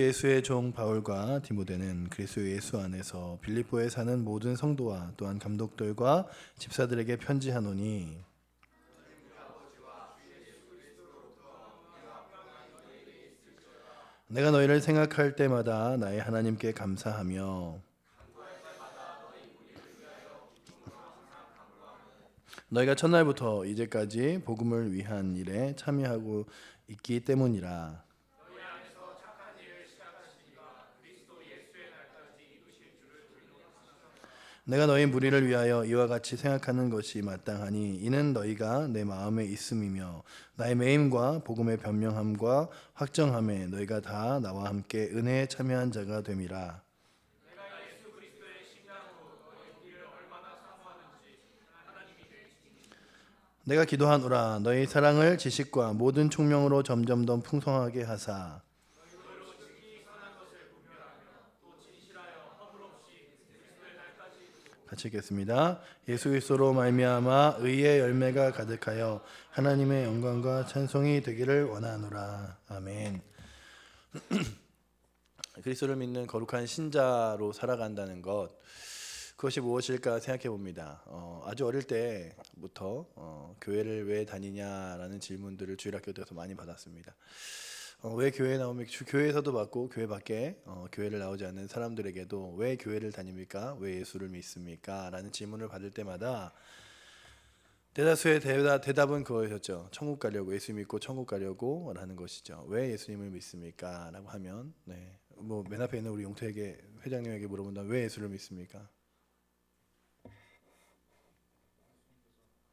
예수의 종 바울과 디모데는 그리스도 예수 안에서 빌립보에 사는 모든 성도와 또한 감독들과 집사들에게 편지하노니, 내가 너희를 생각할 때마다 나의 하나님께 감사하며 너희가 첫날부터 이제까지 복음을 위한 일에 참여하고 있기 때문이라. 내가 너희 무리를 위하여 이와 같이 생각하는 것이 마땅하니 이는 너희가 내 마음에 있음이며 나의 매임과 복음의 변명함과 확정함에 너희가 다 나와 함께 은혜에 참여한 자가 됨이라. 내가 기도하노라 너희 사랑을 지식과 모든 총명으로 점점 더 풍성하게 하사. 같이 읽겠습니다. 예수 그리스도로 말미암아 의의 열매가 가득하여 하나님의 영광과 찬송이 되기를 원하노라. 아멘. 그리스도를 믿는 거룩한 신자로 살아간다는 것, 그것이 무엇일까 생각해 봅니다. 아주 어릴 때부터 교회를 왜 다니냐라는 질문들을 주일학교 때서 많이 받았습니다. 왜 교회에 나오면 교회에서도 받고 교회 밖에 교회를 나오지 않는 사람들에게도 왜 교회를 다닙니까? 왜 예수를 믿습니까? 라는 질문을 받을 때마다 대다수의 대답은 그거였죠. 천국 가려고, 예수 믿고 천국 가려고 라는 것이죠. 왜 예수님을 믿습니까? 라고 하면 뭐 맨 앞에 있는 우리 용태에게, 회장님에게 물어본다면 왜 예수를 믿습니까?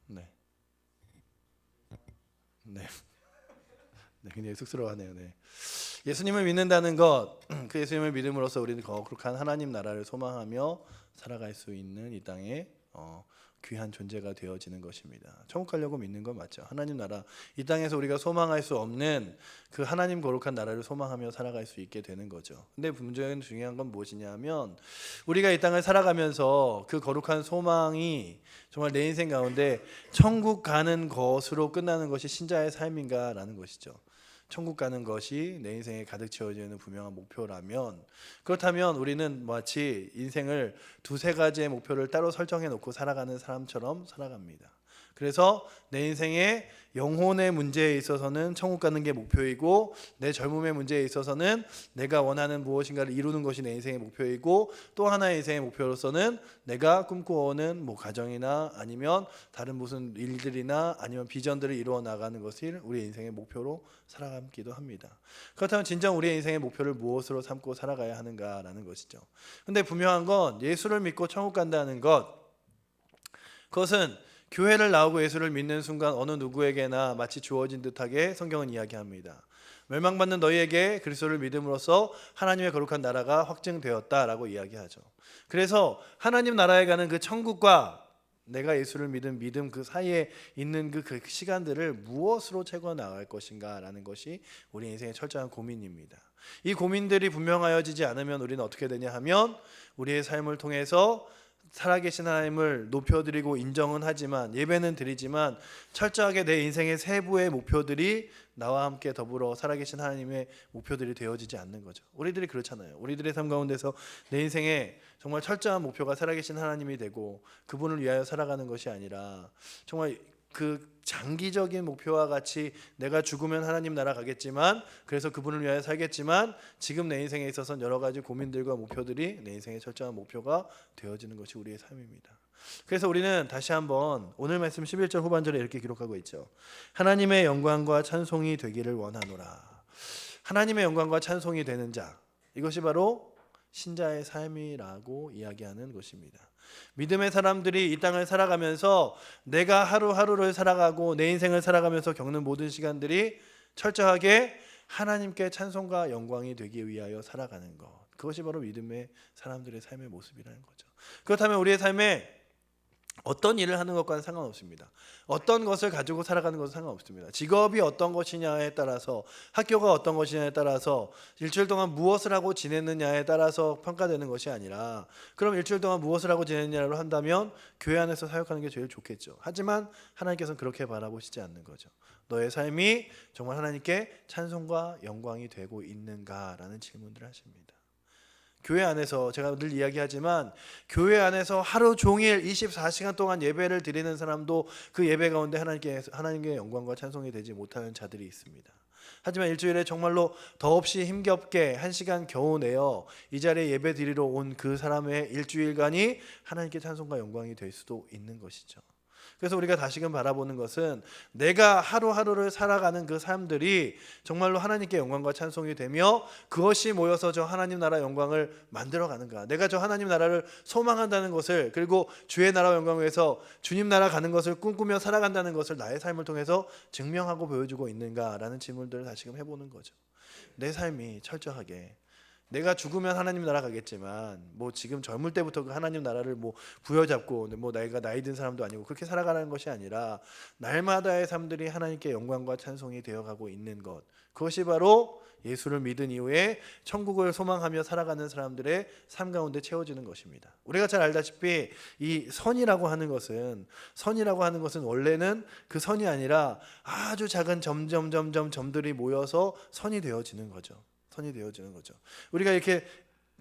네. 네. 네, 굉장히 쑥스러워하네요. 네. 예수님을 믿는다는 것, 그 예수님을 믿음으로써 우리는 거룩한 하나님 나라를 소망하며 살아갈 수 있는 이 땅에 귀한 존재가 되어지는 것입니다. 천국 가려고 믿는 건 맞죠. 하나님 나라, 이 땅에서 우리가 소망할 수 없는 그 하나님 거룩한 나라를 소망하며 살아갈 수 있게 되는 거죠. 근데 문제는 중요한 건 무엇이냐 하면 우리가 이 땅을 살아가면서 그 거룩한 소망이 정말 내 인생 가운데 천국 가는 것으로 끝나는 것이 신자의 삶인가라는 것이죠. 천국 가는 것이 내 인생에 가득 채워지는 분명한 목표라면, 그렇다면 우리는 마치 인생을 두세 가지의 목표를 따로 설정해 놓고 살아가는 사람처럼 살아갑니다. 그래서 내 인생의 영혼의 문제에 있어서는 천국 가는 게 목표이고, 내 젊음의 문제에 있어서는 내가 원하는 무엇인가를 이루는 것이 내 인생의 목표이고, 또 하나의 인생의 목표로서는 내가 꿈꾸어오는 뭐 가정이나 아니면 다른 무슨 일들이나 아니면 비전들을 이루어 나가는 것을 우리 인생의 목표로 살아가기도 합니다. 그렇다면 진정 우리의 인생의 목표를 무엇으로 삼고 살아가야 하는가라는 것이죠. 근데 분명한 건 예수를 믿고 천국 간다는 것, 그것은 교회를 나오고 예수를 믿는 순간 어느 누구에게나 마치 주어진 듯하게 성경은 이야기합니다. 멸망받는 너희에게 그리스도를 믿음으로써 하나님의 거룩한 나라가 확증되었다라고 이야기하죠. 그래서 하나님 나라에 가는 그 천국과 내가 예수를 믿은 믿음 그 사이에 있는 그 시간들을 무엇으로 채워 나갈 것인가라는 것이 우리 인생의 철저한 고민입니다. 이 고민들이 분명하여지지 않으면 우리는 어떻게 되냐 하면 우리의 삶을 통해서 살아계신 하나님을 높여드리고 인정은 하지만, 예배는 드리지만 철저하게 내 인생의 세부의 목표들이 나와 함께 더불어 살아계신 하나님의 목표들이 되어지지 않는 거죠. 우리들이 그렇잖아요. 우리들의 삶 가운데서 내 인생에 정말 철저한 목표가 살아계신 하나님이 되고 그분을 위하여 살아가는 것이 아니라 정말 그 장기적인 목표와 같이 내가 죽으면 하나님 나라 가겠지만, 그래서 그분을 위하여 살겠지만 지금 내 인생에 있어서는 여러 가지 고민들과 목표들이 내 인생의 철저한 목표가 되어지는 것이 우리의 삶입니다. 그래서 우리는 다시 한번 오늘 말씀 11절 후반절에 이렇게 기록하고 있죠. 하나님의 영광과 찬송이 되기를 원하노라. 하나님의 영광과 찬송이 되는 자, 이것이 바로 신자의 삶이라고 이야기하는 것입니다. 믿음의 사람들이 이 땅을 살아가면서 내가 하루하루를 살아가고 내 인생을 살아가면서 겪는 모든 시간들이 철저하게 하나님께 찬송과 영광이 되기 위하여 살아가는 것, 그것이 바로 믿음의 사람들의 삶의 모습이라는 거죠. 그렇다면 우리의 삶에 어떤 일을 하는 것과는 상관없습니다. 어떤 것을 가지고 살아가는 것은 상관없습니다. 직업이 어떤 것이냐에 따라서, 학교가 어떤 것이냐에 따라서, 일주일 동안 무엇을 하고 지냈느냐에 따라서 평가되는 것이 아니라, 그럼 일주일 동안 무엇을 하고 지냈느냐로 한다면 교회 안에서 사역하는 게 제일 좋겠죠. 하지만 하나님께서는 그렇게 바라보시지 않는 거죠. 너의 삶이 정말 하나님께 찬송과 영광이 되고 있는가라는 질문들을 하십니다. 교회 안에서 제가 늘 이야기하지만, 교회 안에서 하루 종일 24시간 동안 예배를 드리는 사람도 그 예배 가운데 하나님께 영광과 찬송이 되지 못하는 자들이 있습니다. 하지만 일주일에 정말로 더없이 힘겹게 1시간 겨우 내어 이 자리에 예배 드리러 온 그 사람의 일주일간이 하나님께 찬송과 영광이 될 수도 있는 것이죠. 그래서 우리가 다시금 바라보는 것은, 내가 하루하루를 살아가는 그 삶들이 정말로 하나님께 영광과 찬송이 되며 그것이 모여서 저 하나님 나라 영광을 만들어가는가, 내가 저 하나님 나라를 소망한다는 것을, 그리고 주의 나라 영광을 위해서 주님 나라 가는 것을 꿈꾸며 살아간다는 것을 나의 삶을 통해서 증명하고 보여주고 있는가라는 질문들을 다시금 해보는 거죠. 내 삶이 철저하게, 내가 죽으면 하나님 나라 가겠지만 뭐 지금 젊을 때부터 그 하나님 나라를 뭐 부여잡고, 뭐 내가 나이 든 사람도 아니고 그렇게 살아가는 것이 아니라, 날마다의 삶들이 하나님께 영광과 찬송이 되어가고 있는 것, 그것이 바로 예수를 믿은 이후에 천국을 소망하며 살아가는 사람들의 삶 가운데 채워지는 것입니다. 우리가 잘 알다시피 이 선이라고 하는 것은 원래는 그 선이 아니라 아주 작은 점들이 모여서 선이 되어지는 거죠. 선이 되어지는 거죠. 우리가 이렇게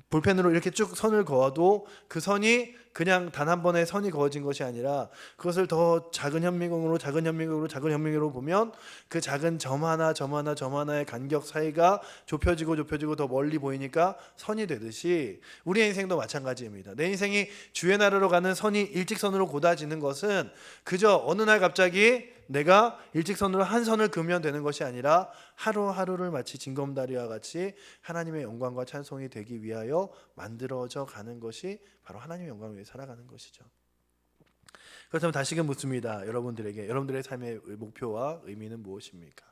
볼펜으로 이렇게 쭉 선을 그어도 그 선이 그냥 단 한 번에 선이 그어진 것이 아니라, 그것을 더 작은 현미경으로 보면 그 작은 점 하나의 간격 사이가 좁혀지고 더 멀리 보이니까 선이 되듯이, 우리의 인생도 마찬가지입니다. 내 인생이 주의 나라로 가는 선이 일직선으로 곧아지는 것은 그저 어느 날 갑자기 내가 일직선으로 한 선을 그으면 되는 것이 아니라, 하루하루를 마치 징검다리와 같이 하나님의 영광과 찬송이 되기 위하여 만들어져 가는 것이 바로 하나님의 영광을 위해 살아가는 것이죠. 그렇다면 다시금 묻습니다. 여러분들의 삶의 목표와 의미는 무엇입니까?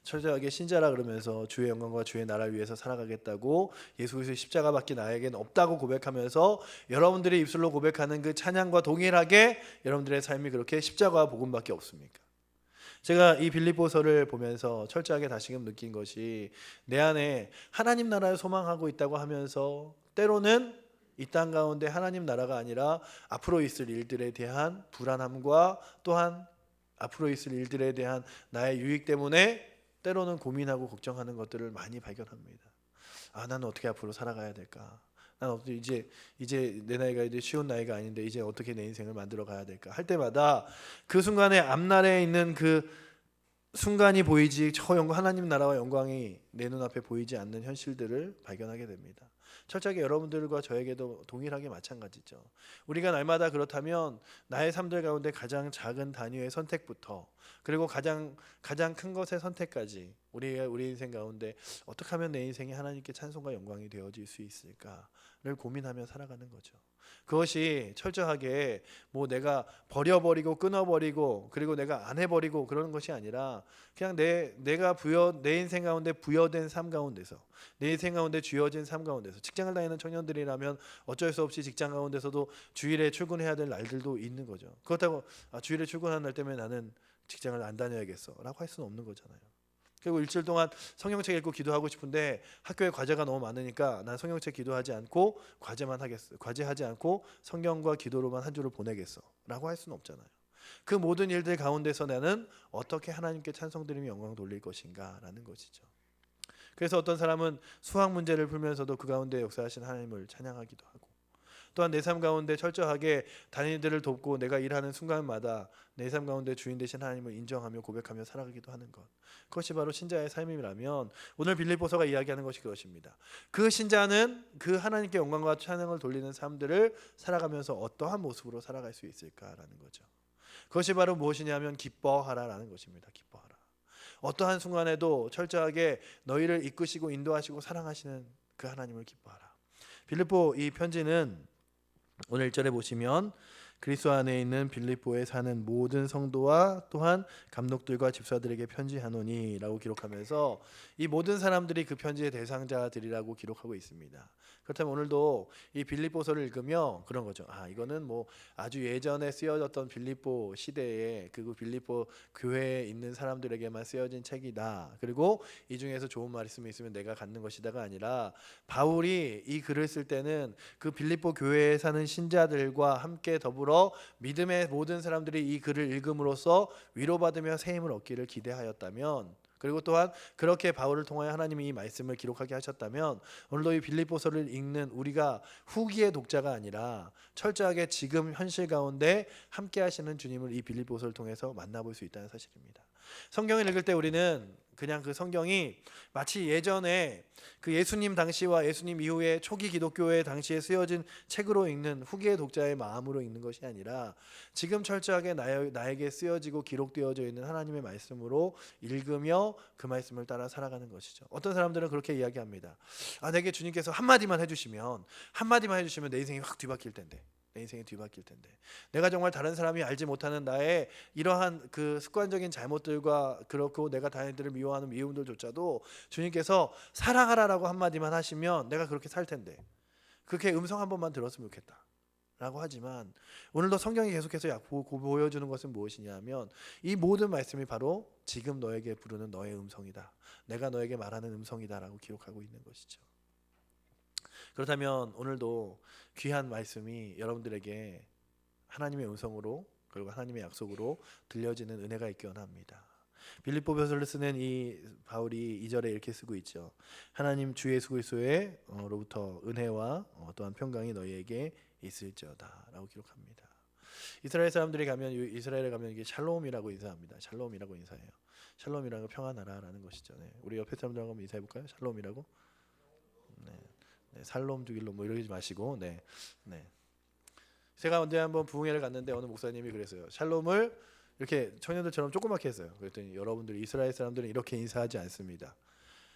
철저하게 신자라 그러면서 주의 영광과 주의 나라를 위해서 살아가겠다고, 예수 그리스도의 십자가밖에 나에겐 없다고 고백하면서 여러분들이 입술로 고백하는 그 찬양과 동일하게 여러분들의 삶이 그렇게 십자가와 복음밖에 없습니까? 제가 이 빌립보서를 보면서 철저하게 다시금 느낀 것이, 내 안에 하나님 나라를 소망하고 있다고 하면서 때로는 이 땅 가운데 하나님 나라가 아니라 앞으로 있을 일들에 대한 불안함과, 또한 앞으로 있을 일들에 대한 나의 유익 때문에 때로는 고민하고 걱정하는 것들을 많이 발견합니다. 나는 어떻게 앞으로 살아가야 될까? 난 어떻게 이제 내 나이가 이제 쉬운 나이가 아닌데 이제 어떻게 내 인생을 만들어 가야 될까? 할 때마다 그 순간에 앞날에 있는 그 순간이 보이지, 하나님 나라와 영광이 내 눈앞에 보이지 않는 현실들을 발견하게 됩니다. 철저하게 여러분들과 저에게도 동일하게 마찬가지죠. 우리가 날마다 그렇다면 나의 삶들 가운데 가장 작은 단위의 선택부터, 그리고 가장 큰 것의 선택까지, 우리 인생 가운데 어떻게 하면 내 인생이 하나님께 찬송과 영광이 되어질 수 있을까를 고민하며 살아가는 거죠. 그것이 철저하게 뭐 내가 버려버리고 끊어버리고 그리고 내가 안 해버리고 그러는 것이 아니라, 그냥 내 인생 가운데 부여된 삶 가운데서, 내 인생 가운데 주어진 삶 가운데서, 직장을 다니는 청년들이라면 어쩔 수 없이 직장 가운데서도 주일에 출근해야 될 날들도 있는 거죠. 그렇다고 주일에 출근하는 날 때문에 나는 직장을 안 다녀야겠어 라고 할 수는 없는 거잖아요. 그리고 일주일 동안 성경책 읽고 기도하고 싶은데 학교에 과제가 너무 많으니까 난 성경책 기도하지 않고 과제하지 않고 성경과 기도로만 한 주를 보내겠어 라고 할 수는 없잖아요. 그 모든 일들 가운데서 나는 어떻게 하나님께 찬송드리며 영광 돌릴 것인가 라는 것이죠. 그래서 어떤 사람은 수학 문제를 풀면서도 그 가운데 역사하신 하나님을 찬양하기도 하고, 또한 내 삶 가운데 철저하게 단위들을 돕고 내가 일하는 순간마다 내 삶 가운데 주인 되신 하나님을 인정하며 고백하며 살아가기도 하는 것, 그것이 바로 신자의 삶이라면, 오늘 빌립보서가 이야기하는 것이 그것입니다. 그 신자는 그 하나님께 영광과 찬양을 돌리는 삶들을 살아가면서 어떠한 모습으로 살아갈 수 있을까라는 거죠. 그것이 바로 무엇이냐면 기뻐하라라는 것입니다. 기뻐하라. 어떠한 순간에도 철저하게 너희를 이끄시고 인도하시고 사랑하시는 그 하나님을 기뻐하라. 빌립보 이 편지는 오늘 1절에 보시면 그리스도 안에 있는 빌립보에 사는 모든 성도와 또한 감독들과 집사들에게 편지하노니라고 기록하면서 이 모든 사람들이 그 편지의 대상자들이라고 기록하고 있습니다. 그렇다면 오늘도 이 빌립보서를 읽으며 그런 거죠. 아, 이거는 뭐 아주 예전에 쓰여졌던 빌립보 시대에 그 빌립보 교회에 있는 사람들에게만 쓰여진 책이다. 그리고 이 중에서 좋은 말씀이 있으면 내가 갖는 것이다가 아니라 바울이 이 글을 쓸 때는 그 빌립보 교회에 사는 신자들과 함께 더불어 믿음의 모든 사람들이 이 글을 읽음으로써 위로받으며 새 힘을 얻기를 기대하였다면, 그리고 또한 그렇게 바울을 통하여 하나님이 이 말씀을 기록하게 하셨다면 오늘도 이 빌립보서를 읽는 우리가 후기의 독자가 아니라 철저하게 지금 현실 가운데 함께 하시는 주님을 이 빌립보서를 통해서 만나볼 수 있다는 사실입니다. 성경을 읽을 때 우리는 그냥 그 성경이 마치 예전에 그 예수님 당시와 예수님 이후에 초기 기독교의 당시에 쓰여진 책으로 읽는 후기의 독자의 마음으로 읽는 것이 아니라 지금 철저하게 나에게 쓰여지고 기록되어져 있는 하나님의 말씀으로 읽으며 그 말씀을 따라 살아가는 것이죠. 어떤 사람들은 그렇게 이야기합니다. 아, 내게 주님께서 한마디만 해주시면 내 인생이 확 뒤바뀔 텐데, 내 인생이 뒤바뀔 텐데, 내가 정말 다른 사람이 알지 못하는 나의 이러한 그 습관적인 잘못들과 그렇고 내가 다른들을 미워하는 미움들조차도 주님께서 사랑하라라고 한마디만 하시면 내가 그렇게 살 텐데, 그렇게 음성 한 번만 들었으면 좋겠다 라고 하지만 오늘도 성경이 계속해서 보여주는 것은 무엇이냐면 이 모든 말씀이 바로 지금 너에게 부르는 너의 음성이다, 내가 너에게 말하는 음성이다 라고 기록하고 있는 것이죠. 그렇다면 오늘도 귀한 말씀이 여러분들에게 하나님의 음성으로 그리고 하나님의 약속으로 들려지는 은혜가 있기 원합니다. 빌립보서를 쓰는 이 바울이 2절에 이렇게 쓰고 있죠. 하나님 주 예수 그리스도의 로부터 은혜와 또한 평강이 너희에게 있을지어다 라고 기록합니다. 이스라엘 사람들이 가면 이스라엘에 가면 이게 샬롬이라고 인사합니다. 샬롬이라고 인사해요. 샬롬이라는 거 평안하라라는 것이죠. 네. 우리 옆에 사람들하고 한번 인사해 볼까요? 샬롬이라고. 네. 네, 살롬 주길로 뭐 이러지 마시고, 네. 제가 언제 한번 부흥회를 갔는데 어느 목사님이 그랬어요. 샬롬을 이렇게 청년들처럼 조그맣게 했어요. 그랬더니 여러분들 이스라엘 사람들은 이렇게 인사하지 않습니다.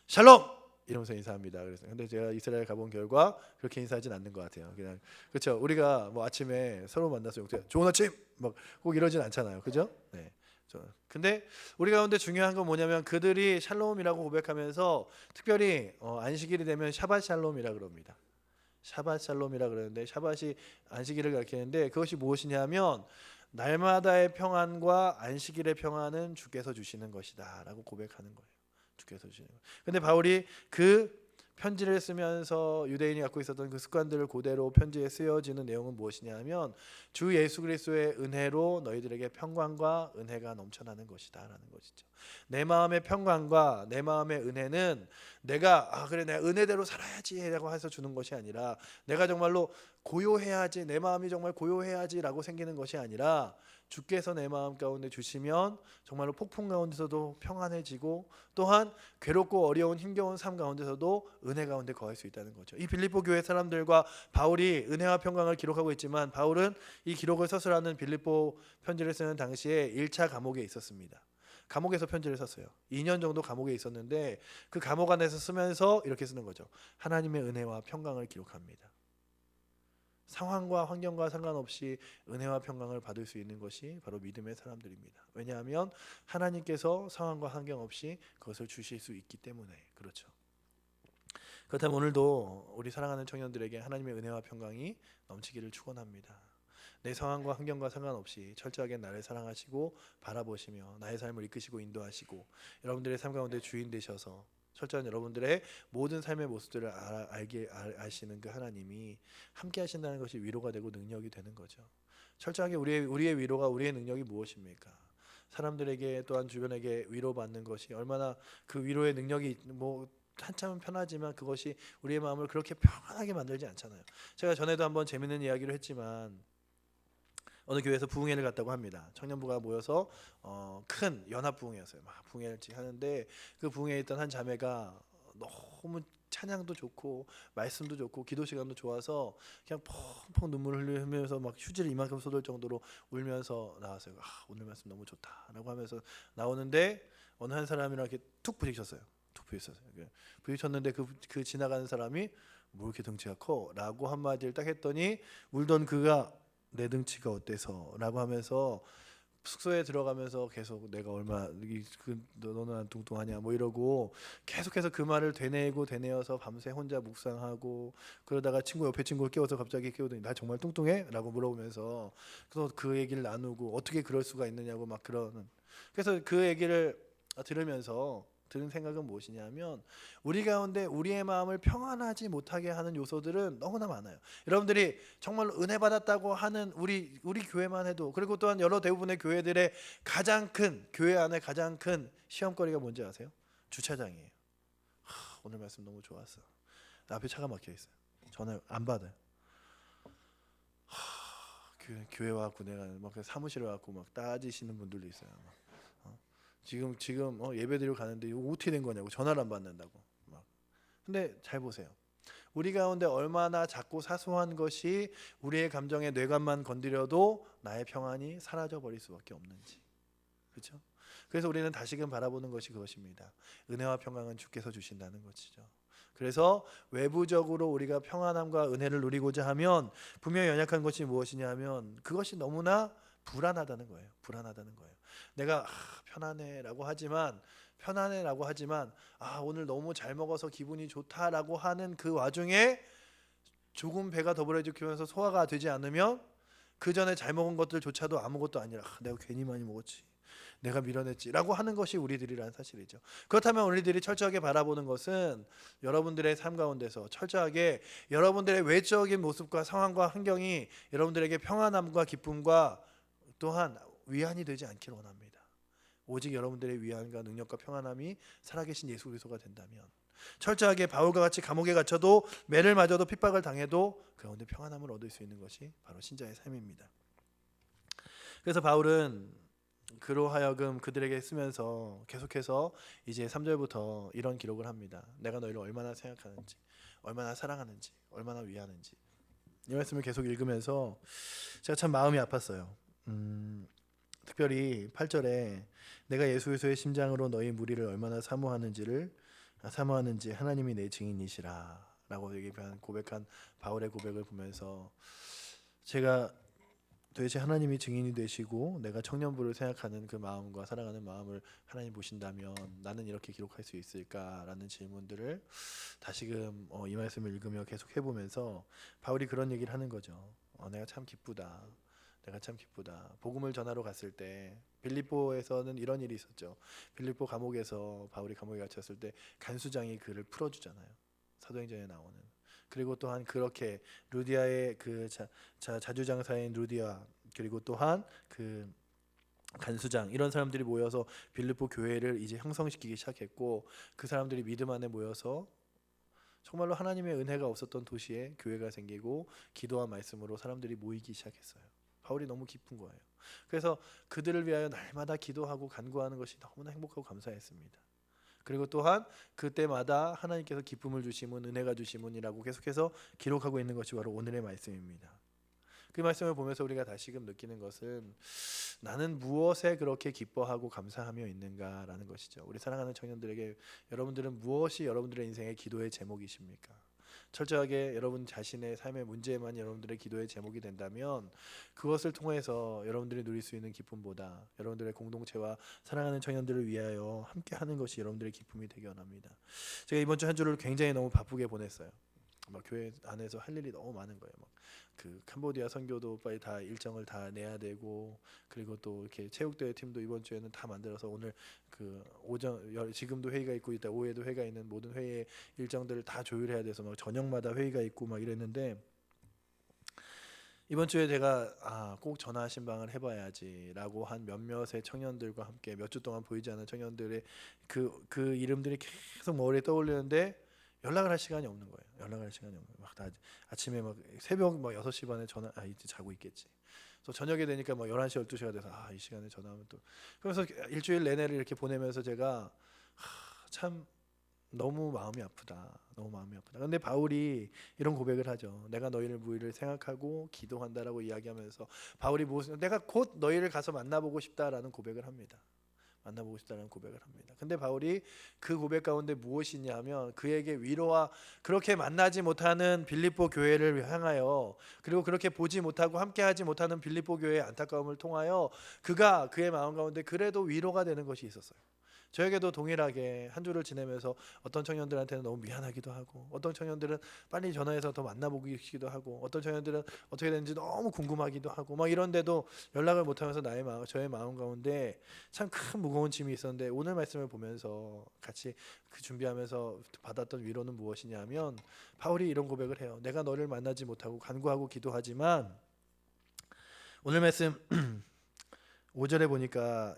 샬롬 이러면서 인사합니다. 그래서 근데 제가 이스라엘 가본 결과 그렇게 인사하진 않는 것 같아요. 그냥 그렇죠. 우리가 뭐 아침에 서로 만나서 좋은 아침 막 꼭 이러진 않잖아요. 그죠? 네. 근데 우리 가운데 중요한 건 뭐냐면 그들이 샬롬이라고 고백하면서 특별히 안식일이 되면 샤밧 샬롬이라 그럽니다. 샤밧 샬롬이라 그러는데 샤밧이 안식일을 가리키는데 그것이 무엇이냐면 날마다의 평안과 안식일의 평안은 주께서 주시는 것이다라고 고백하는 거예요. 주께서 주시는 거예요. 근데 바울이 그 편지를 쓰면서 유대인이 갖고 있었던 그 습관들을 그대로 편지에 쓰여지는 내용은 무엇이냐면 주 예수 그리스도의 은혜로 너희들에게 평강과 은혜가 넘쳐나는 것이다 라는 것이죠. 내 마음의 평강과 내 마음의 은혜는 내가 그래 내가 은혜대로 살아야지 라고 해서 주는 것이 아니라 내가 정말로 고요해야지, 내 마음이 정말 고요해야지 라고 생기는 것이 아니라 주께서 내 마음 가운데 주시면 정말로 폭풍 가운데서도 평안해지고 또한 괴롭고 어려운 힘겨운 삶 가운데서도 은혜 가운데 거할 수 있다는 거죠. 이 빌립보 교회 사람들과 바울이 은혜와 평강을 기록하고 있지만 바울은 이 기록을 서술하는 빌립보 편지를 쓰는 당시에 1차 감옥에 있었습니다. 감옥에서 편지를 썼어요. 2년 정도 감옥에 있었는데 그 감옥 안에서 쓰면서 이렇게 쓰는 거죠. 하나님의 은혜와 평강을 기록합니다. 상황과 환경과 상관없이 은혜와 평강을 받을 수 있는 것이 바로 믿음의 사람들입니다. 왜냐하면 하나님께서 상황과 환경 없이 그것을 주실 수 있기 때문에 그렇죠. 그렇다면 오늘도 우리 사랑하는 청년들에게 하나님의 은혜와 평강이 넘치기를 축원합니다. 내 상황과 환경과 상관없이 철저하게 나를 사랑하시고 바라보시며 나의 삶을 이끄시고 인도하시고 여러분들의 삶 가운데 주인 되셔서 철저한 여러분들의 모든 삶의 모습들을 알게 아시는 그 하나님이 함께 하신다는 것이 위로가 되고 능력이 되는 거죠. 철저하게 우리의 위로가 우리의 능력이 무엇입니까? 사람들에게 또한 주변에게 위로받는 것이 얼마나 그 위로의 능력이 뭐 한참은 편하지만 그것이 우리의 마음을 그렇게 평안하게 만들지 않잖아요. 제가 전에도 한번 재밌는 이야기를 했지만 어느 교회에서 부흥회를 갔다고 합니다. 청년부가 모여서 큰 연합 부흥회였어요. 막 부흥회를 하는데 그 부흥회에 있던 한 자매가 너무 찬양도 좋고 말씀도 좋고 기도 시간도 좋아서 그냥 펑펑 눈물을 흘리면서 막 휴지를 이만큼 쏟을 정도로 울면서 나왔어요. 오늘 말씀 너무 좋다라고 하면서 나오는데 어느 한 사람이랑 이렇게 툭 부딪혔어요. 부딪혔는데 그 지나가는 사람이 뭐 이렇게 덩치가 커? 라고 한마디를 딱 했더니 울던 그가 내 등치가 어때서라고 하면서 숙소에 들어가면서 계속 내가 얼마 너는 안 뚱뚱하냐 뭐 이러고 계속해서 그 말을 되뇌어서 밤새 혼자 묵상하고 그러다가 옆에 친구를 깨워서 갑자기 깨우더니 나 정말 뚱뚱해?라고 물어보면서 그래서 그 얘기를 나누고 어떻게 그럴 수가 있느냐고 막 그러는. 그래서 그 얘기를 들으면서 드는 생각은 무엇이냐면 우리 가운데 우리의 마음을 평안하지 못하게 하는 요소들은 너무나 많아요. 여러분들이 정말 은혜 받았다고 하는 우리 교회만 해도, 그리고 또한 여러 대부분의 교회들의 교회 안에 가장 큰 시험거리가 뭔지 아세요? 주차장이에요. 오늘 말씀 너무 좋았어. 앞에 차가 막혀 있어요. 전화 안 받아요. 교회 와갖고 내가 막 사무실에 와갖고 막 따지시는 분들도 있어요. 지금 예배드리러 가는데 이거 어떻게 된 거냐고 전화를 안 받는다고 막. 근데 잘 보세요. 우리 가운데 얼마나 작고 사소한 것이 우리의 감정의 뇌관만 건드려도 나의 평안이 사라져 버릴 수밖에 없는지. 그렇죠? 그래서 우리는 다시금 바라보는 것이 그것입니다. 은혜와 평강은 주께서 주신다는 것이죠. 그래서 외부적으로 우리가 평안함과 은혜를 누리고자 하면 분명히 연약한 것이 무엇이냐 하면 그것이 너무나 불안하다는 거예요. 불안하다는 거예요. 내가 편안해라고 하지만 오늘 너무 잘 먹어서 기분이 좋다라고 하는 그 와중에 조금 배가 더부러지면서 소화가 되지 않으면 그 전에 잘 먹은 것들조차도 아무것도 아니라 내가 괜히 많이 먹었지, 내가 밀어냈지라고 하는 것이 우리들이라는 사실이죠. 그렇다면 우리들이 철저하게 바라보는 것은 여러분들의 삶 가운데서 철저하게 여러분들의 외적인 모습과 상황과 환경이 여러분들에게 평안함과 기쁨과 또한 위안이 되지 않기를 원합니다. 오직 여러분들의 위안과 능력과 평안함이 살아계신 예수 그리스도가 된다면, 철저하게 바울과 같이 감옥에 갇혀도 매를 맞아도 핍박을 당해도 그 가운데 평안함을 얻을 수 있는 것이 바로 신자의 삶입니다. 그래서 바울은 그로 하여금 그들에게 쓰면서 계속해서 이제 3절부터 이런 기록을 합니다. 내가 너희를 얼마나 생각하는지, 얼마나 사랑하는지, 얼마나 위하는지. 이 말씀을 계속 읽으면서 제가 참 마음이 아팠어요. 특별히 8절에 내가 예수 그리스도의 심장으로 너희 무리를 얼마나 사모하는지 하나님이 내 증인이시라 라고 고백한 바울의 고백을 보면서 제가 도대체 하나님이 증인이 되시고 내가 청년부를 생각하는 그 마음과 사랑하는 마음을 하나님 보신다면 나는 이렇게 기록할 수 있을까라는 질문들을 다시금 이 말씀을 읽으며 계속 해보면서 바울이 그런 얘기를 하는 거죠. 내가 참 기쁘다. 내가 참 기쁘다. 복음을 전하러 갔을 때 빌립보에서는 이런 일이 있었죠. 빌립보 감옥에서 바울이 감옥에 갇혔을 때 간수장이 그를 풀어주잖아요. 사도행전에 나오는. 그리고 또한 그렇게 루디아의 그 자주장사인 루디아, 그리고 또한 그 간수장, 이런 사람들이 모여서 빌립보 교회를 이제 형성시키기 시작했고, 그 사람들이 믿음 안에 모여서 정말로 하나님의 은혜가 없었던 도시에 교회가 생기고 기도와 말씀으로 사람들이 모이기 시작했어요. 바울이 너무 기쁜 거예요. 그래서 그들을 위하여 날마다 기도하고 간구하는 것이 너무나 행복하고 감사했습니다. 그리고 또한 그때마다 하나님께서 기쁨을 주심은 은혜가 주심은이라고 계속해서 기록하고 있는 것이 바로 오늘의 말씀입니다. 그 말씀을 보면서 우리가 다시금 느끼는 것은 나는 무엇에 그렇게 기뻐하고 감사하며 있는가라는 것이죠. 우리 사랑하는 청년들에게 여러분들은 무엇이 여러분들의 인생의 기도의 제목이십니까? 철저하게 여러분 자신의 삶의 문제만 여러분들의 기도의 제목이 된다면 그것을 통해서 여러분들이 누릴 수 있는 기쁨보다 여러분들의 공동체와 사랑하는 청년들을 위하여 함께하는 것이 여러분들의 기쁨이 되기 원합니다. 제가 이번 주 한 주를 굉장히 너무 바쁘게 보냈어요. 막 교회 안에서 할 일이 너무 많은 거예요. 막 그 캄보디아 선교도 빨리 다 일정을 다 내야 되고, 그리고 또 이렇게 체육대회 팀도 이번 주에는 다 만들어서 오늘 그 지금도 회의가 있고 이따 오후에도 회의가 있는 모든 회의 일정들을 다 조율해야 돼서 막 저녁마다 회의가 있고 막 이랬는데, 이번 주에 제가 꼭 전화 신방을 해봐야지라고 한 몇몇의 청년들과 함께 몇 주 동안 보이지 않은 청년들의 그 이름들이 계속 머리에 떠올리는데 연락을 할 시간이 없는 거예요. 막 다 아침에 막 새벽 막 6시 반에 전화 이제 자고 있겠지. 그래서 저녁에 되니까 막 11시 12시가 돼서 이 시간에 전화하면 또, 그래서 일주일 내내를 이렇게 보내면서 제가 참 너무 마음이 아프다. 근데 바울이 이런 고백을 하죠. 내가 너희를 무리를 생각하고 기도한다라고 이야기하면서 바울이 내가 곧 너희를 가서 만나보고 싶다라는 고백을 합니다. 만나보고 싶다는 고백을 합니다. 근데 바울이 그 고백 가운데 무엇이냐 하면 그에게 위로와 그렇게 만나지 못하는 빌립보 교회를 향하여 그리고 그렇게 보지 못하고 함께하지 못하는 빌립보 교회의 안타까움을 통하여 그가 그의 마음 가운데 그래도 위로가 되는 것이 있었어요. 저에게도 동일하게 한 주를 지내면서 어떤 청년들한테는 너무 미안하기도 하고 어떤 청년들은 빨리 전화해서 더 만나보고 싶기도 하고 어떤 청년들은 어떻게 되는지 너무 궁금하기도 하고 막 이런데도 연락을 못하면서 저의 마음 가운데 참 큰 무거운 짐이 있었는데 오늘 말씀을 보면서 같이 그 준비하면서 받았던 위로는 무엇이냐면 바울이 이런 고백을 해요. 내가 너를 만나지 못하고 간구하고 기도하지만 오늘 말씀 5절에 보니까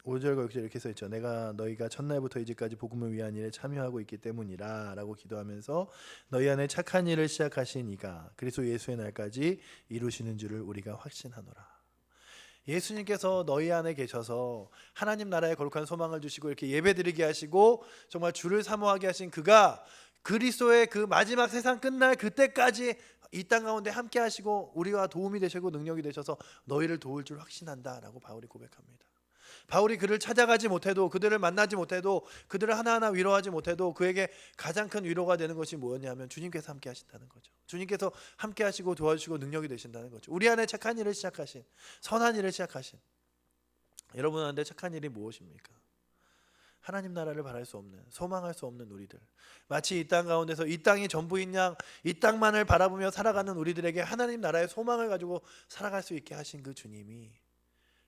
5절과 6절 이렇게 써있죠. 내가 너희가 첫날부터 이제까지 복음을 위한 일에 참여하고 있기 때문이라 라고 기도하면서 너희 안에 착한 일을 시작하신 이가 그리스도 예수의 날까지 이루시는 줄을 우리가 확신하노라. 예수님께서 너희 안에 계셔서 하나님 나라의 거룩한 소망을 주시고 이렇게 예배드리게 하시고 정말 주를 사모하게 하신 그가 그리스도의 그 마지막 세상 끝날 그때까지 이 땅 가운데 함께 하시고 우리와 도움이 되시고 능력이 되셔서 너희를 도울 줄 확신한다 라고 바울이 고백합니다. 바울이 그를 찾아가지 못해도 그들을 만나지 못해도 그들을 하나하나 위로하지 못해도 그에게 가장 큰 위로가 되는 것이 뭐였냐면 주님께서 함께 하신다는 거죠. 주님께서 함께 하시고 도와주시고 능력이 되신다는 거죠. 우리 안에 착한 일을 시작하신 선한 일을 시작하신 여러분한테 착한 일이 무엇입니까? 하나님 나라를 바랄 수 없는 소망할 수 없는 우리들 마치 이 땅 가운데서 이 땅이 전부인 양 이 땅만을 바라보며 살아가는 우리들에게 하나님 나라의 소망을 가지고 살아갈 수 있게 하신 그 주님이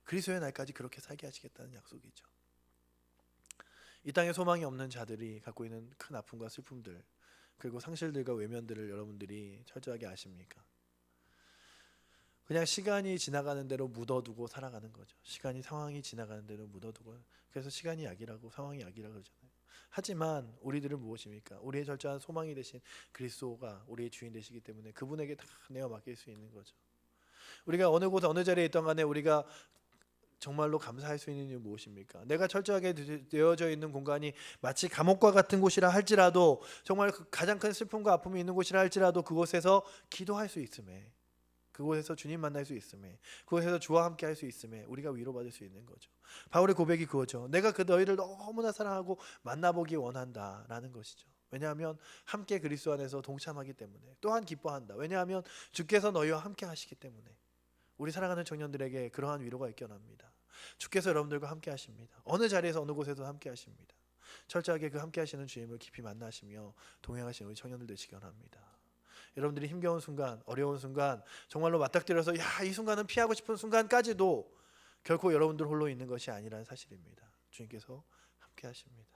그리스도의 날까지 그렇게 살게 하시겠다는 약속이죠. 이 땅에 소망이 없는 자들이 갖고 있는 큰 아픔과 슬픔들 그리고 상실들과 외면들을 여러분들이 철저하게 아십니까? 그냥 시간이 지나가는 대로 묻어두고 살아가는 거죠. 시간이 상황이 지나가는 대로 묻어두고 그래서 시간이 약이라고 상황이 약이라고 그러잖아요. 하지만 우리들은 무엇입니까? 우리의 절저한 소망이 되신 그리스도가 우리의 주인 되시기 때문에 그분에게 다 내어 맡길 수 있는 거죠. 우리가 어느 곳 어느 자리에 있던 간에 우리가 정말로 감사할 수 있는 이유는 무엇입니까? 내가 철저하게 되어져 있는 공간이 마치 감옥과 같은 곳이라 할지라도 정말 가장 큰 슬픔과 아픔이 있는 곳이라 할지라도 그곳에서 기도할 수 있음에 그곳에서 주님 만날 수 있음에 그곳에서 주와 함께 할 수 있음에 우리가 위로받을 수 있는 거죠. 바울의 고백이 그거죠. 내가 그 너희를 너무나 사랑하고 만나보기 원한다라는 것이죠. 왜냐하면 함께 그리스도 안에서 동참하기 때문에 또한 기뻐한다. 왜냐하면 주께서 너희와 함께 하시기 때문에 우리 사랑하는 청년들에게 그러한 위로가 있기 원합니다. 주께서 여러분들과 함께 하십니다. 어느 자리에서 어느 곳에서 함께 하십니다. 철저하게 그 함께 하시는 주님을 깊이 만나시며 동행하시는 우리 청년들 되시기 원합니다. 여러분들이 힘겨운 순간, 어려운 순간, 정말로 맞닥뜨려서 이 순간은 피하고 싶은 순간까지도 결코 여러분들 홀로 있는 것이 아니라는 사실입니다. 주님께서 함께 하십니다.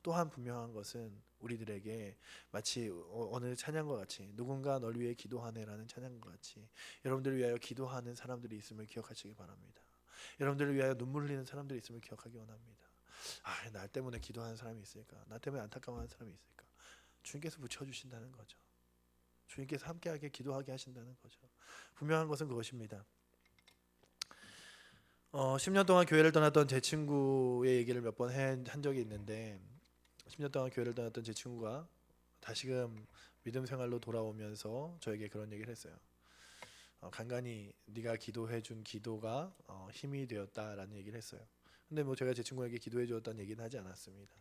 또한 분명한 것은 우리들에게 마치 어느 찬양과 같이 누군가 널 위해 기도하네라는 찬양과 같이 여러분들을 위하여 기도하는 사람들이 있음을 기억하시기 바랍니다. 여러분들을 위하여 눈물 흘리는 사람들이 있음을 기억하기 원합니다. 나 때문에 기도하는 사람이 있을까? 나 때문에 안타까워하는 사람이 있을까? 주님께서 붙여주신다는 거죠. 주님께서 함께하게 기도하게 하신다는 거죠. 분명한 것은 그것입니다. 10년 동안 교회를 떠났던 제 친구의 얘기를 몇 번 한 적이 있는데 10년 동안 교회를 떠났던 제 친구가 다시금 믿음 생활로 돌아오면서 저에게 그런 얘기를 했어요. 간간히 네가 기도해 준 기도가 힘이 되었다라는 얘기를 했어요. 근데 제가 제 친구에게 기도해 주었다는 얘기는 하지 않았습니다.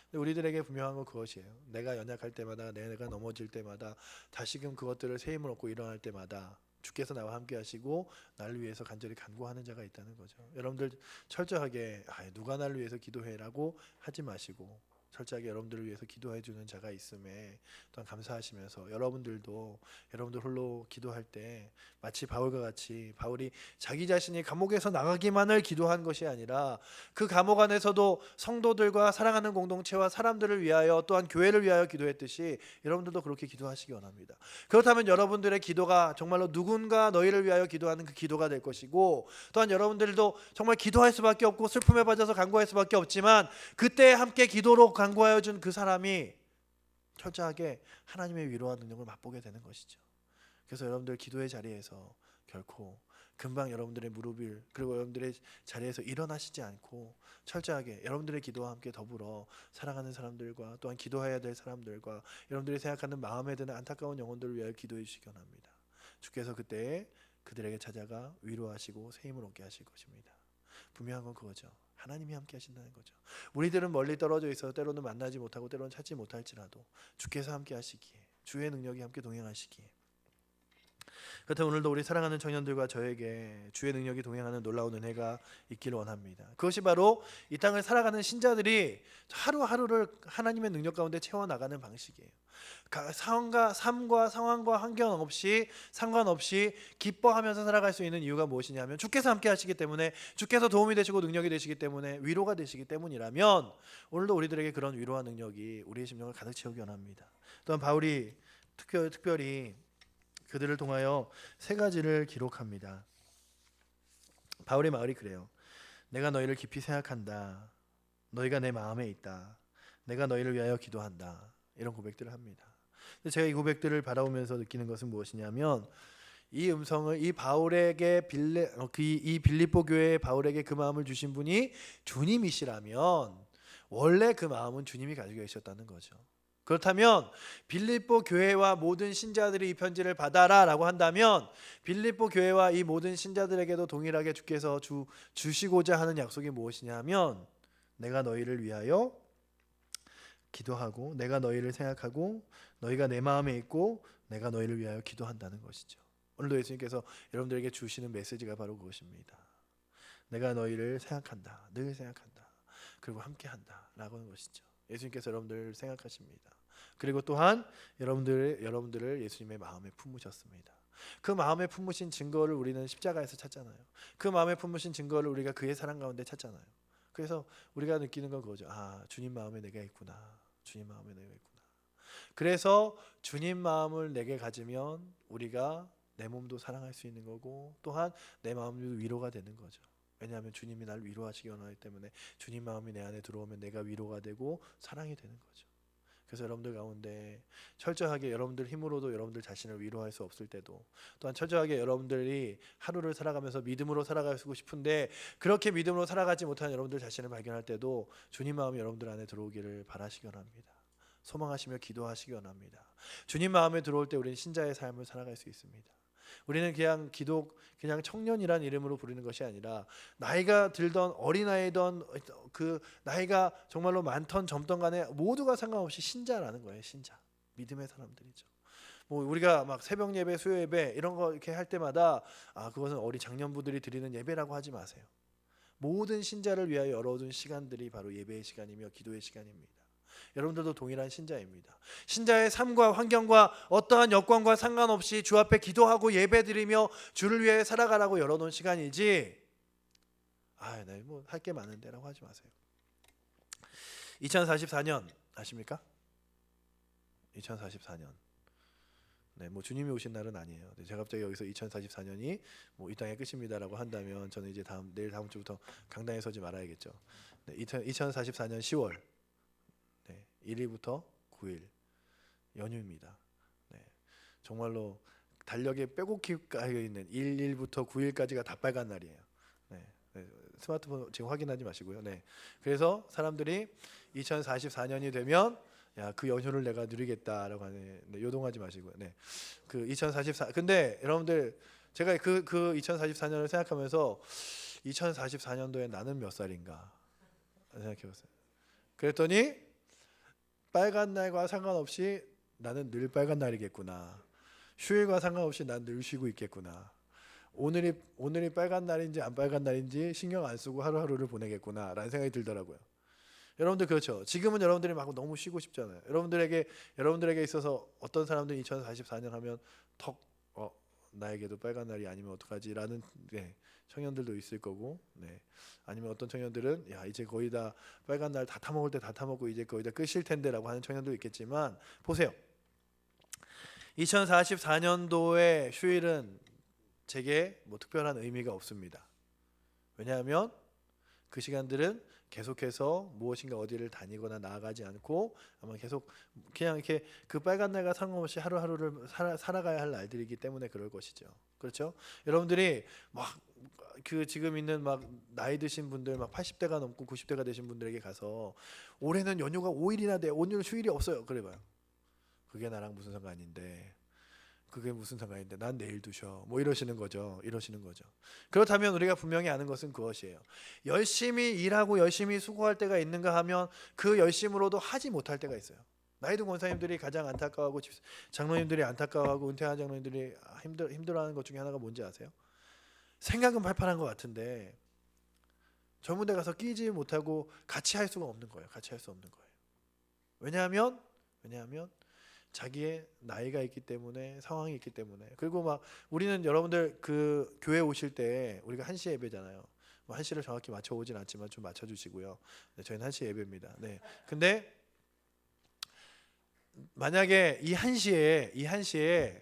근데 우리들에게 분명한 건 그것이에요. 내가 연약할 때마다 내가 넘어질 때마다 다시금 그것들을 새 힘을 얻고 일어날 때마다 주께서 나와 함께 하시고 나를 위해서 간절히 간구하는 자가 있다는 거죠. 여러분들 철저하게 누가 나를 위해서 기도해라고 하지 마시고 철저하게 여러분들을 위해서 기도해 주는 자가 있음에 또한 감사하시면서 여러분들도 여러분들 홀로 기도할 때 마치 바울과 같이 바울이 자기 자신이 감옥에서 나가기만을 기도한 것이 아니라 그 감옥 안에서도 성도들과 사랑하는 공동체와 사람들을 위하여 또한 교회를 위하여 기도했듯이 여러분들도 그렇게 기도하시기 원합니다. 그렇다면 여러분들의 기도가 정말로 누군가 너희를 위하여 기도하는 그 기도가 될 것이고 또한 여러분들도 정말 기도할 수밖에 없고 슬픔에 빠져서 간구할 수밖에 없지만 그때 함께 기도로 간구하여 준 그 사람이 철저하게 하나님의 위로와 능력을 맛보게 되는 것이죠. 그래서 여러분들 기도의 자리에서 결코 금방 여러분들의 무릎을 그리고 여러분들의 자리에서 일어나시지 않고 철저하게 여러분들의 기도와 함께 더불어 사랑하는 사람들과 또한 기도해야 될 사람들과 여러분들이 생각하는 마음에 드는 안타까운 영혼들을 위하여 기도해 주시기 원합니다. 주께서 그때 그들에게 찾아가 위로하시고 새 힘을 얻게 하실 것입니다. 분명한 건 그거죠. 하나님이 함께 하신다는 거죠. 우리들은 멀리 떨어져 있어 때로는 만나지 못하고 때로는 찾지 못할지라도 주께서 함께 하시기에, 주의 능력이 함께 동행하시기에, 그렇다면 오늘도 우리 사랑하는 청년들과 저에게 주의 능력이 동행하는 놀라운 은혜가 있기를 원합니다. 그것이 바로 이 땅을 살아가는 신자들이 하루하루를 하나님의 능력 가운데 채워나가는 방식이에요. 삶과 상황과 환경 없이 상관없이 기뻐하면서 살아갈 수 있는 이유가 무엇이냐면 주께서 함께 하시기 때문에, 주께서 도움이 되시고 능력이 되시기 때문에, 위로가 되시기 때문이라면 오늘도 우리들에게 그런 위로와 능력이 우리의 심령을 가득 채우기 원합니다. 또한 바울이 특별히 그들을 통하여 세 가지를 기록합니다. 바울의 말이 그래요. 내가 너희를 깊이 생각한다. 너희가 내 마음에 있다. 내가 너희를 위하여 기도한다. 이런 고백들을 합니다. 제가 이 고백들을 바라보면서 느끼는 것은 무엇이냐면, 이 음성을 이 바울에게 이 빌립보 교회의 바울에게 그 마음을 주신 분이 주님이시라면 원래 그 마음은 주님이 가지고 계셨다는 거죠. 그렇다면 빌립보 교회와 모든 신자들이 이 편지를 받아라 라고 한다면, 빌립보 교회와 이 모든 신자들에게도 동일하게 주께서 주시고자 하는 약속이 무엇이냐면, 내가 너희를 위하여 기도하고 내가 너희를 생각하고 너희가 내 마음에 있고 내가 너희를 위하여 기도한다는 것이죠. 오늘도 예수님께서 여러분들에게 주시는 메시지가 바로 그것입니다. 내가 너희를 생각한다, 늘 생각한다, 그리고 함께한다 라고 하는 것이죠. 예수님께서 여러분들을 생각하십니다. 그리고 또한 여러분들을 예수님의 마음에 품으셨습니다. 그 마음에 품으신 증거를 우리는 십자가에서 찾잖아요. 그 마음에 품으신 증거를 우리가 그의 사랑 가운데 찾잖아요. 그래서 우리가 느끼는 건 그거죠. 아, 주님 마음에 내가 있구나. 주님 마음에 내가 있구나. 그래서 주님 마음을 내게 가지면 우리가 내 몸도 사랑할 수 있는 거고, 또한 내 마음도 위로가 되는 거죠. 왜냐하면 주님이 나를 위로하시기 원하기 때문에 주님 마음이 내 안에 들어오면 내가 위로가 되고 사랑이 되는 거죠. 그래서 여러분들 가운데 철저하게 여러분들 힘으로도 여러분들 자신을 위로할 수 없을 때도, 또한 철저하게 여러분들이 하루를 살아가면서 믿음으로 살아가고 싶은데 그렇게 믿음으로 살아가지 못하는 여러분들 자신을 발견할 때도 주님 마음이 여러분들 안에 들어오기를 바라시기 원합니다. 소망하시며 기도하시기 원합니다. 주님 마음에 들어올 때 우리는 신자의 삶을 살아갈 수 있습니다. 우리는 그냥 청년이란 이름으로 부르는 것이 아니라, 나이가 들던 어린아이던 그 나이가 정말로 많던 젊던 간에 모두가 상관없이 신자라는 거예요. 신자, 믿음의 사람들이죠. 뭐 우리가 막 새벽 예배, 수요 예배 이런 거 이렇게 할 때마다 그것은 어린 장년부들이 드리는 예배라고 하지 마세요. 모든 신자를 위하여 열어둔 시간들이 바로 예배의 시간이며 기도의 시간입니다. 여러분들도 동일한 신자입니다. 신자의 삶과 환경과 어떠한 여건과 상관없이 주 앞에 기도하고 예배드리며 주를 위해 살아가라고 열어놓은 시간이지, 나 뭐 할 게 많은데 라고 하지 마세요. 2044년 아십니까? 2044년. 네, 뭐 주님이 오신 날은 아니에요. 제가 갑자기 여기서 2044년이 뭐 이 땅의 끝입니다라고 한다면 저는 이제 내일 다음 주부터 강당에 서지 말아야겠죠. 네, 2044년 10월 1일부터 9일 연휴입니다. 네, 정말로 달력에 빼곡히 깔려 있는 1일부터 9일까지가 다 빨간 날이에요. 네, 스마트폰 지금 확인하지 마시고요. 네, 그래서 사람들이 2044년이 되면 그 연휴를 내가 누리겠다라고 하네. 네, 요동하지 마시고요. 네, 그 2044. 근데 여러분들 제가 그 2044년을 생각하면서 2044년도에 나는 몇 살인가 생각해봤어요. 그랬더니 빨간 날과 상관없이 나는 늘 빨간 날이겠구나. 휴일과 상관없이 난 늘 쉬고 있겠구나. 오늘이 빨간 날인지 안 빨간 날인지 신경 안 쓰고 하루하루를 보내겠구나 라는 생각이 들더라고요. 여러분들 그렇죠. 지금은 여러분들이 막 너무 쉬고 싶잖아요. 여러분들에게 있어서 어떤 사람들이 2044년 하면 나에게도 빨간 날이 아니면 어떡하지라는 청년들도 있을 거고, 아니면 어떤 청년들은 이제 거의 다 빨간 날 다 타먹을 때 다 타먹고 이제 거의 다 끝일 텐데라고 하는 청년도 있겠지만, 보세요. 2044년도의 휴일은 제게 뭐 특별한 의미가 없습니다. 왜냐하면 그 시간들은 계속해서 무엇인가 어디를 다니거나 나아가지 않고 아마 계속 그냥 이렇게 그 빨간 날과 상관없이 하루하루를 살아가야 할 날들이기 때문에 그럴 것이죠. 그렇죠? 여러분들이 막 그 지금 있는 막 나이 드신 분들, 막 80대가 넘고 90대가 되신 분들에게 가서 올해는 연휴가 5일이나 돼, 오늘 휴일이 없어요. 그래봐요. 그게 나랑 무슨 상관인데, 그게 무슨 상관인데 난 내일도 쉬어. 뭐 이러시는 거죠. 그렇다면 우리가 분명히 아는 것은 그것이에요. 열심히 일하고 열심히 수고할 때가 있는가 하면 그 열심으로도 하지 못할 때가 있어요. 나이 든 권사님들이 가장 안타까워하고 장로님들이 안타까워하고 은퇴한 장로님들이 힘들어하는 것 중에 하나가 뭔지 아세요? 생각은 팔팔한 것 같은데 전문대 가서 끼지 못하고 같이 할 수가 없는 거예요. 왜냐하면 자기의 나이가 있기 때문에, 상황이 있기 때문에. 그리고 막 우리는 여러분들 그 교회 오실 때 우리가 1시 예배잖아요. 뭐 1시를 정확히 맞춰 오진 않지만 좀 맞춰 주시고요. 네, 저희는 1시 예배입니다. 네. 근데 만약에 이 1시에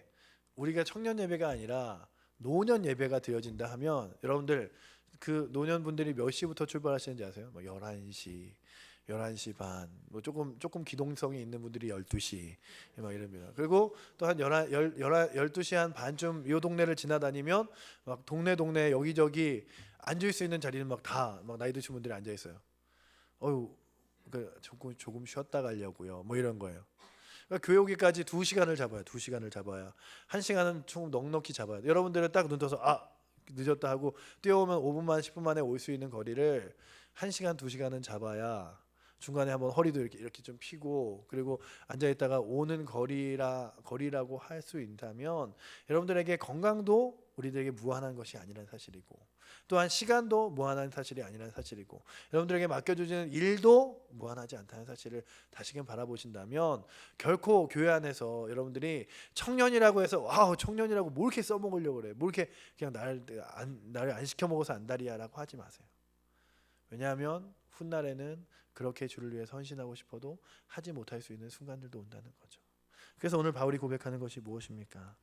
우리가 청년 예배가 아니라 노년 예배가 드려진다 하면 여러분들 그 노년분들이 몇 시부터 출발하시는지 아세요? 뭐 11시 반, 뭐 조금 기동성이 있는 분들이 12시 막 이럽니다. 그리고 또 한 12시 한 반쯤 이 동네를 지나다니면 막 동네 여기저기 앉을 수 있는 자리는 막 나이 드신 분들이 앉아 있어요. 그 조금 쉬었다 가려고요. 뭐 이런 거예요. 그러니까 교회 오기까지 2시간을 잡아야 1시간은 총 넉넉히 잡아야 돼요. 여러분들은 딱 눈 떠서 늦었다 하고 뛰어오면 5분만 10분 만에 올 수 있는 거리를 1시간 2시간은 잡아야 중간에 한번 허리도 이렇게 좀 피고 그리고 앉아 있다가 오는 거리라고 할 수 있다면 여러분들에게 건강도 우리들에게 무한한 것이 아니라는 사실이고 또한 시간도 무한한 사실이 아니라는 사실이고 여러분들에게 맡겨주시는 일도 무한하지 않다는 사실을 다시금 바라보신다면 결코 교회 안에서 여러분들이 청년이라고 해서 와우 청년이라고 뭘 이렇게 써먹으려고 그래 뭘 이렇게 그냥 나를 안 시켜 먹어서 안달이야라고 하지 마세요. 왜냐하면 훗날에는 그렇게 주를 위해 헌신하고 싶어도 하지 못할 수 있는 순간들도 온다는 거죠. 그래서 오늘 바울이 고백하는 것이 무엇입니까?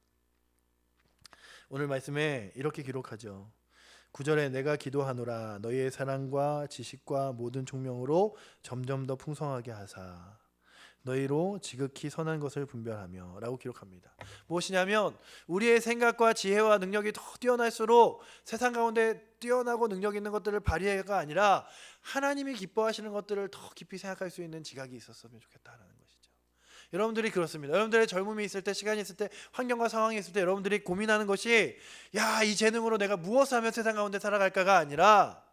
오늘 말씀에 이렇게 기록하죠. 9절에 내가 기도하노라 너희의 사랑과 지식과 모든 총명으로 점점 더 풍성하게 하사 너희로 지극히 선한 것을 분별하며 라고 기록합니다. 무엇이냐면 우리의 생각과 지혜와 능력이 더 뛰어날수록 세상 가운데 뛰어나고 능력 있는 것들을 발휘해가 아니라 하나님이 기뻐하시는 것들을 더 깊이 생각할 수 있는 지각이 있었으면 좋겠다라는 것이죠. 여러분들이 그렇습니다. 여러분들의 젊음이 있을 때 시간이 있을 때 환경과 상황이 있을 때 여러분들이 고민하는 것이 이 재능으로 내가 무엇을 하면 세상 가운데 살아갈까가 아니라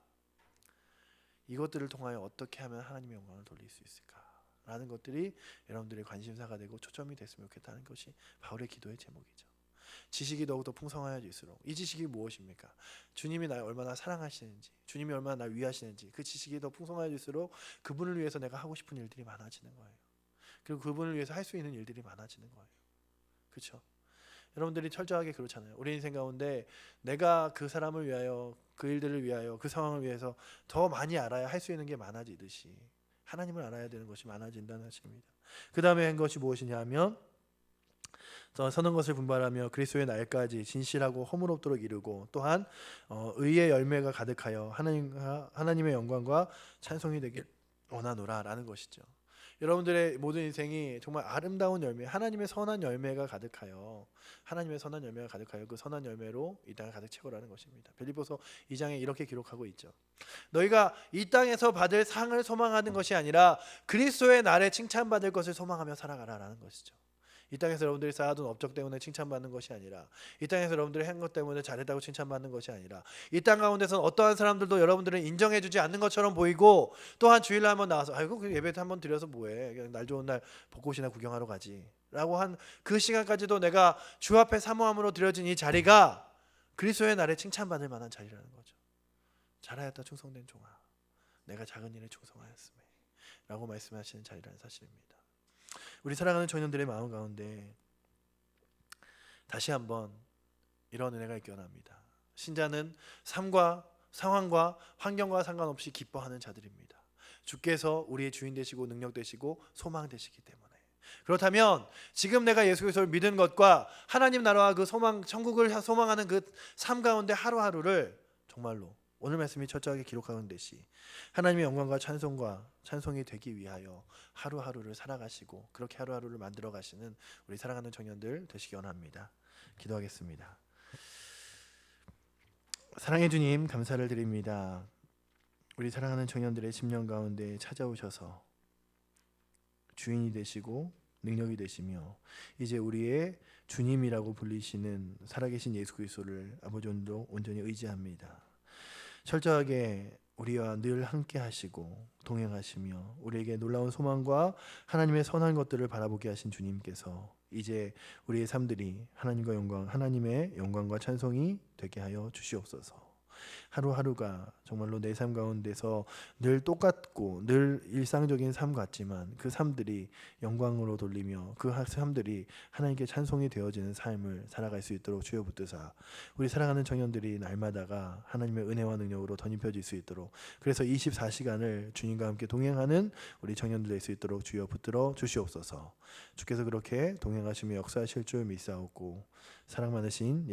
이것들을 통하여 어떻게 하면 하나님의 영광을 돌릴 수 있을까 라는 것들이 여러분들의 관심사가 되고 초점이 됐으면 좋겠다는 것이 바울의 기도의 제목이죠. 지식이 더욱더 풍성하여질수록 이 지식이 무엇입니까? 주님이 나를 얼마나 사랑하시는지 주님이 얼마나 나를 위하시는지 그 지식이 더 풍성하여질수록 그분을 위해서 내가 하고 싶은 일들이 많아지는 거예요. 그리고 그분을 위해서 할 수 있는 일들이 많아지는 거예요. 그렇죠? 여러분들이 철저하게 그렇잖아요. 우리 인생 가운데 내가 그 사람을 위하여 그 일들을 위하여 그 상황을 위해서 더 많이 알아야 할 수 있는 게 많아지듯이 하나님을 알아야 되는 것이 많아진다는 사실입니다. 그 다음에 한 것이 무엇이냐 하면 선한 것을 분발하며 그리스도의 날까지 진실하고 허물없도록 이루고 또한 의의 열매가 가득하여 하나님의 영광과 찬송이 되길 원하노라 라는 것이죠. 여러분들의 모든 인생이 정말 아름다운 열매 하나님의 선한 열매가 가득하여 그 선한 열매로 이 땅을 가득 채우라는 것입니다. 빌립보서 2장에 이렇게 기록하고 있죠. 너희가 이 땅에서 받을 상을 소망하는 것이 아니라 그리스도의 날에 칭찬받을 것을 소망하며 살아가라라는 것이죠. 이 땅에서 여러분들이 쌓아둔 업적 때문에 칭찬받는 것이 아니라 이 땅에서 여러분들이 한 것 때문에 잘했다고 칭찬받는 것이 아니라 이 땅 가운데서는 어떠한 사람들도 여러분들은 인정해주지 않는 것처럼 보이고 또한 주일날 한번 나와서 그 예배 한번 드려서 뭐해 그냥 날 좋은 날 벚꽃이나 구경하러 가지 라고 한 그 시간까지도 내가 주 앞에 사모함으로 드려진 이 자리가 그리스도의 날에 칭찬받을 만한 자리라는 거죠. 잘하였다 충성된 종아 내가 작은 일에 충성하였으며 라고 말씀하시는 자리라는 사실입니다. 우리 사랑하는 청년들의 마음 가운데 다시 한번 이런 은혜가 있기 원합니다. 신자는 삶과 상황과 환경과 상관없이 기뻐하는 자들입니다. 주께서 우리의 주인 되시고 능력 되시고 소망 되시기 때문에. 그렇다면 지금 내가 예수 그리스도를 믿은 것과 하나님 나라와 그 소망 천국을 소망하는 그 삶 가운데 하루하루를 정말로 오늘 말씀이 철저하게 기록하는 듯이 하나님의 영광과 찬송이 되기 위하여 하루하루를 살아가시고 그렇게 하루하루를 만들어 가시는 우리 사랑하는 청년들 되시기 원합니다. 기도하겠습니다. 사랑해 주님 감사를 드립니다. 우리 사랑하는 청년들의 심령 가운데 찾아오셔서 주인이 되시고 능력이 되시며 이제 우리의 주님이라고 불리시는 살아계신 예수 그리스도를 아버지 온전히 의지합니다. 철저하게 우리와 늘 함께 하시고 동행하시며 우리에게 놀라운 소망과 하나님의 선한 것들을 바라보게 하신 주님께서 이제 우리의 삶들이 하나님의 영광과 찬송이 되게 하여 주시옵소서. 하루하루가 정말로 내 삶 가운데서 늘 똑같고 늘 일상적인 삶 같지만 그 삶들이 영광으로 돌리며 그 삶들이 하나님께 찬송이 되어지는 삶을 살아갈 수 있도록 주여 붙드사 우리 사랑하는 청년들이 날마다가 하나님의 은혜와 능력으로 덧입혀질 수 있도록 그래서 24시간을 주님과 함께 동행하는 우리 청년들 될 수 있도록 주여 붙들어 주시옵소서. 주께서 그렇게 동행하시며 역사하실 줄 믿사옵고 사랑 많으신